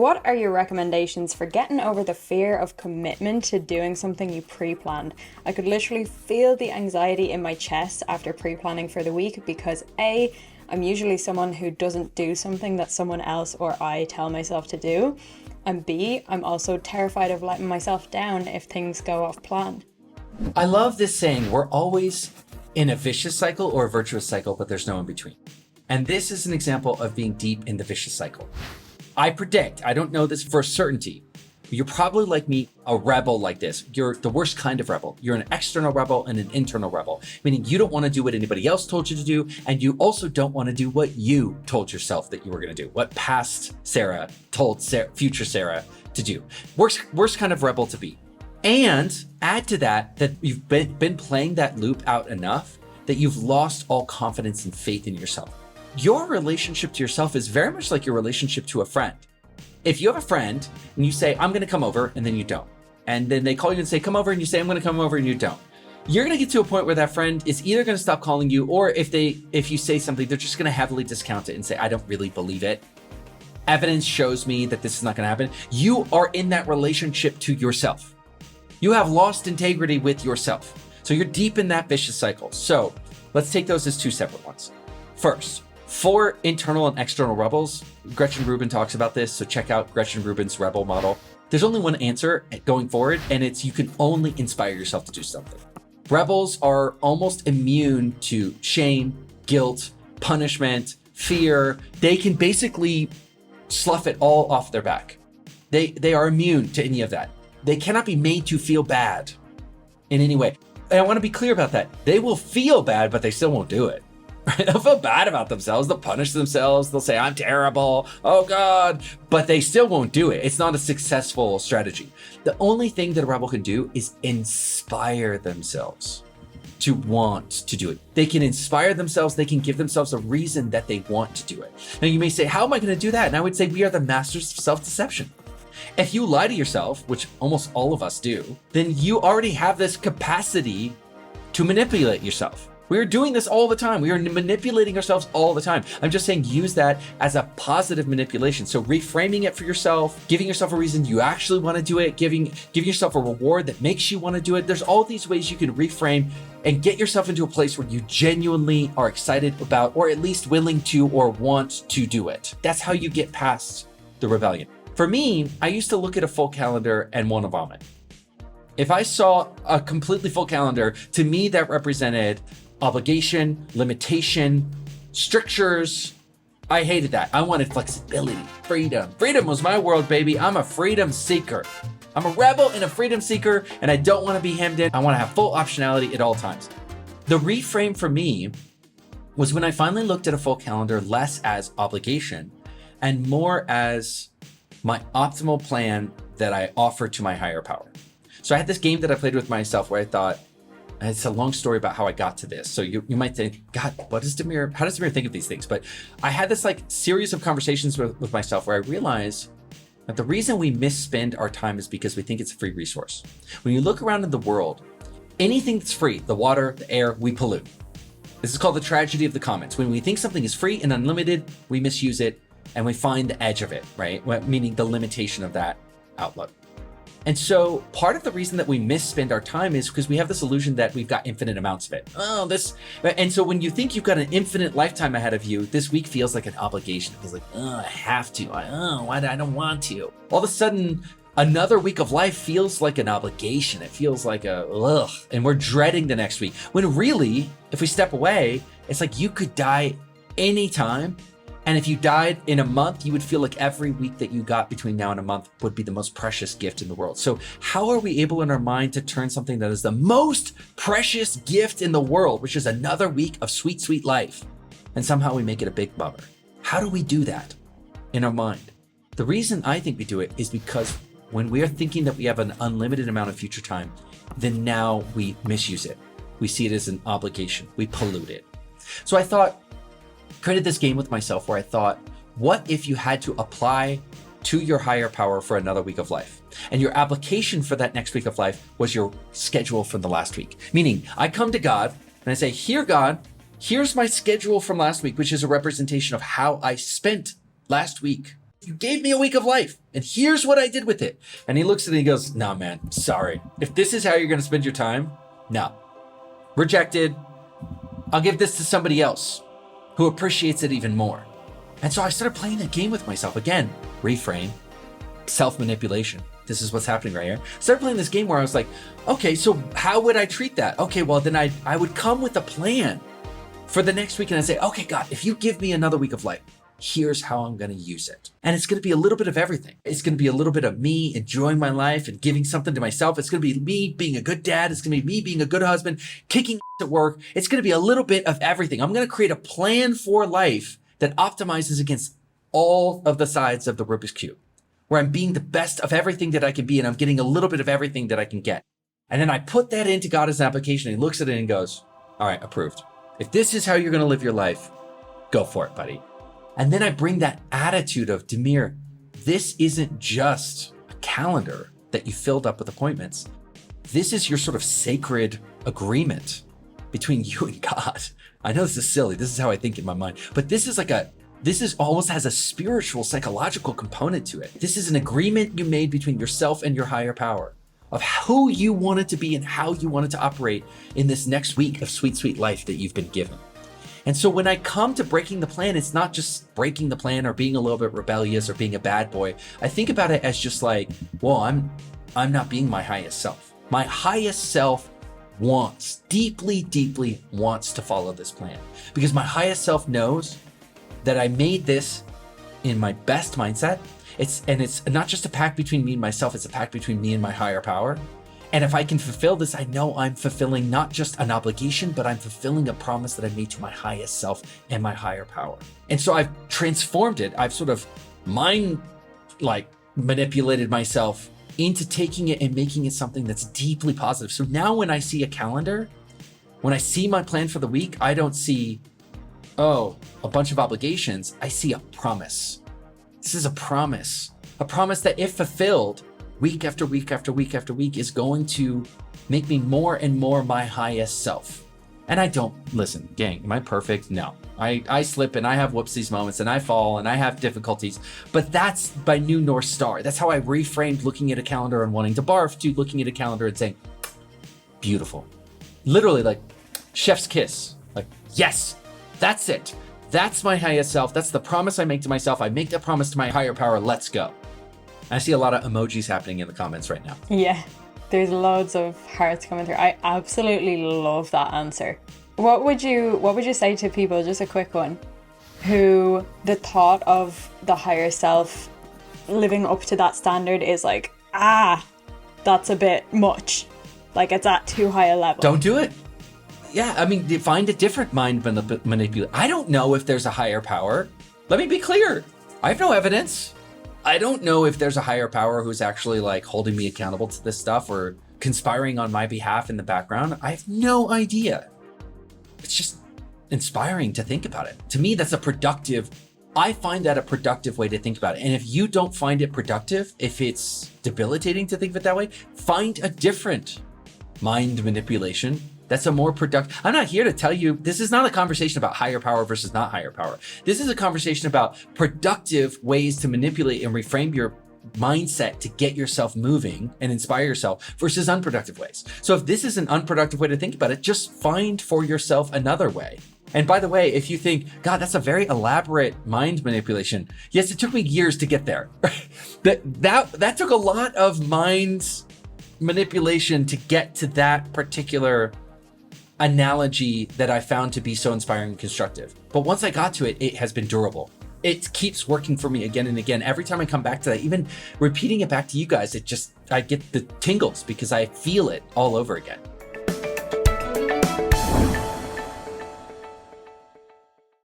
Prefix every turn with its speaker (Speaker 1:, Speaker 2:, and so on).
Speaker 1: what are your recommendations for getting over the fear of commitment to doing something you pre-planned? I could literally feel the anxiety in my chest after pre-planning for the week because A, I'm usually someone who doesn't do something that someone else or I tell myself to do. And B, I'm also terrified of letting myself down if things go off plan.
Speaker 2: I love this saying, we're always in a vicious cycle or a virtuous cycle, but there's no in between. And this is an example of being deep in the vicious cycle. I predict, I don't know this for certainty, but you're probably like me, a rebel like this. You're the worst kind of rebel. You're an external rebel and an internal rebel, meaning you don't want to do what anybody else told you to do, and you also don't want to do what you told yourself that you were going to do, what past Sarah told future Sarah to do. Worst kind of rebel to be. And add to that you've been playing that loop out enough that you've lost all confidence and faith in yourself. Your relationship to yourself is very much like your relationship to a friend. If you have a friend and you say, I'm going to come over, and then you don't. And then they call you and say, come over, and you say, I'm going to come over, and you don't. You're going to get to a point where that friend is either going to stop calling you, or if you say something, they're just going to heavily discount it and say, I don't really believe it. Evidence shows me that this is not going to happen. You are in that relationship to yourself. You have lost integrity with yourself. So you're deep in that vicious cycle. So let's take those as two separate ones. First, for internal and external rebels, Gretchen Rubin talks about this. So check out Gretchen Rubin's rebel model. There's only one answer going forward, and it's you can only inspire yourself to do something. Rebels are almost immune to shame, guilt, punishment, fear. They can basically slough it all off their back. They are immune to any of that. They cannot be made to feel bad in any way. And I want to be clear about that. They will feel bad, but they still won't do it. Right? They'll feel bad about themselves. They'll punish themselves. They'll say, I'm terrible. Oh God. But they still won't do it. It's not a successful strategy. The only thing that a rebel can do is inspire themselves to want to do it. They can inspire themselves. They can give themselves a reason that they want to do it. Now you may say, how am I going to do that? And I would say we are the masters of self-deception. If you lie to yourself, which almost all of us do, then you already have this capacity to manipulate yourself. We're doing this all the time. We are manipulating ourselves all the time. I'm just saying use that as a positive manipulation. So reframing it for yourself, giving yourself a reason you actually want to do it, giving yourself a reward that makes you want to do it. There's all these ways you can reframe and get yourself into a place where you genuinely are excited about, or at least willing to or want to do it. That's how you get past the rebellion. For me, I used to look at a full calendar and want to vomit. If I saw a completely full calendar, to me that represented obligation, limitation, strictures. I hated that. I wanted flexibility, freedom. Freedom was my world, baby. I'm a freedom seeker. I'm a rebel and a freedom seeker, and I don't want to be hemmed in. I want to have full optionality at all times. The reframe for me was when I finally looked at a full calendar less as obligation and more as my optimal plan that I offered to my higher power. So I had this game that I played with myself where I thought, and it's a long story about how I got to this. So you might think, God, how does Demir think of these things? But I had this series of conversations with myself where I realized that the reason we misspend our time is because we think it's a free resource. When you look around in the world, anything that's free, the water, the air, we pollute. This is called the tragedy of the commons. When we think something is free and unlimited, we misuse it and we find the edge of it, right? Meaning the limitation of that outlook. And so part of the reason that we misspend our time is because we have this illusion that we've got infinite amounts of it. And so when you think you've got an infinite lifetime ahead of you, this week feels like an obligation. It feels like, I have to. I don't want to. All of a sudden, another week of life feels like an obligation. It feels like and we're dreading the next week. When really, if we step away, it's like you could die anytime. And if you died in a month, you would feel like every week that you got between now and a month would be the most precious gift in the world. So how are we able in our mind to turn something that is the most precious gift in the world, which is another week of sweet, sweet life, and somehow we make it a big bummer? How do we do that in our mind? The reason I think we do it is because when we are thinking that we have an unlimited amount of future time, then now we misuse it. We see it as an obligation. We pollute it. So I created this game with myself where I thought, what if you had to apply to your higher power for another week of life? And your application for that next week of life was your schedule from the last week. Meaning, I come to God and I say, here, God, here's my schedule from last week, which is a representation of how I spent last week. You gave me a week of life, and here's what I did with it. And he looks at it and he goes, nah, man, sorry. If this is how you're going to spend your time, no. Rejected. I'll give this to somebody else who appreciates it even more. And so I started playing that game with myself. Again, reframe, self-manipulation. This is what's happening right here. Started playing this game where I was like, okay, so how would I treat that? Okay, well, then I would come with a plan for the next week and I'd say, okay, God, if you give me another week of life, here's how I'm going to use it. And it's going to be a little bit of everything. It's going to be a little bit of me enjoying my life and giving something to myself. It's going to be me being a good dad. It's going to be me being a good husband, kicking at work. It's going to be a little bit of everything. I'm going to create a plan for life that optimizes against all of the sides of the Rubik's Cube, where I'm being the best of everything that I can be and I'm getting a little bit of everything that I can get. And then I put that into God as an application. And he looks at it and goes, all right, approved. If this is how you're going to live your life, go for it, buddy. And then I bring that attitude of, Demir, this isn't just a calendar that you filled up with appointments. This is your sort of sacred agreement between you and God. I know this is silly. This is how I think in my mind, but this is almost has a spiritual, psychological component to it. This is an agreement you made between yourself and your higher power of who you wanted to be and how you wanted to operate in this next week of sweet, sweet life that you've been given. And so when I come to breaking the plan, it's not just breaking the plan or being a little bit rebellious or being a bad boy. I think about it as just like, well, I'm not being my highest self. My highest self deeply wants to follow this plan because my highest self knows that I made this in my best mindset. It's not just a pact between me and myself, it's a pact between me and my higher power. And if I can fulfill this, I know I'm fulfilling not just an obligation, but I'm fulfilling a promise that I made to my highest self and my higher power. And so I've transformed it. I've sort of manipulated myself into taking it and making it something that's deeply positive. So now when I see a calendar, when I see my plan for the week, I don't see, a bunch of obligations. I see a promise. This is a promise that if fulfilled, week after week after week after week is going to make me more and more my highest self. And I don't, listen, gang, am I perfect? No. I slip and I have whoopsies moments and I fall and I have difficulties, but that's my new North Star. That's how I reframed looking at a calendar and wanting to barf to looking at a calendar and saying, beautiful. Literally like chef's kiss. Like, yes, that's it. That's my highest self. That's the promise I make to myself. I make that promise to my higher power. Let's go. I see a lot of emojis happening in the comments right now.
Speaker 1: Yeah, there's loads of hearts coming through. I absolutely love that answer. What would you say to people, just a quick one, who the thought of the higher self living up to that standard is like, that's a bit much. Like it's at too high a level.
Speaker 2: Don't do it. Yeah, I mean, find a different mind manipulation. I don't know if there's a higher power. Let me be clear. I have no evidence. I don't know if there's a higher power who's actually like holding me accountable to this stuff or conspiring on my behalf in the background. I have no idea. It's just inspiring to think about it. To me, I find that a productive way to think about it. And if you don't find it productive, if it's debilitating to think of it that way, find a different mind manipulation that's a more productive. I'm not here to tell you, this is not a conversation about higher power versus not higher power. This is a conversation about productive ways to manipulate and reframe your mindset to get yourself moving and inspire yourself versus unproductive ways. So if this is an unproductive way to think about it, just find for yourself another way. And by the way, if you think, God, that's a very elaborate mind manipulation. Yes, it took me years to get there. that took a lot of mind manipulation to get to that particular analogy that I found to be so inspiring and constructive. But once I got to it, it has been durable. It keeps working for me again and again. Every time I come back to that, even repeating it back to you guys, I get the tingles because I feel it all over again.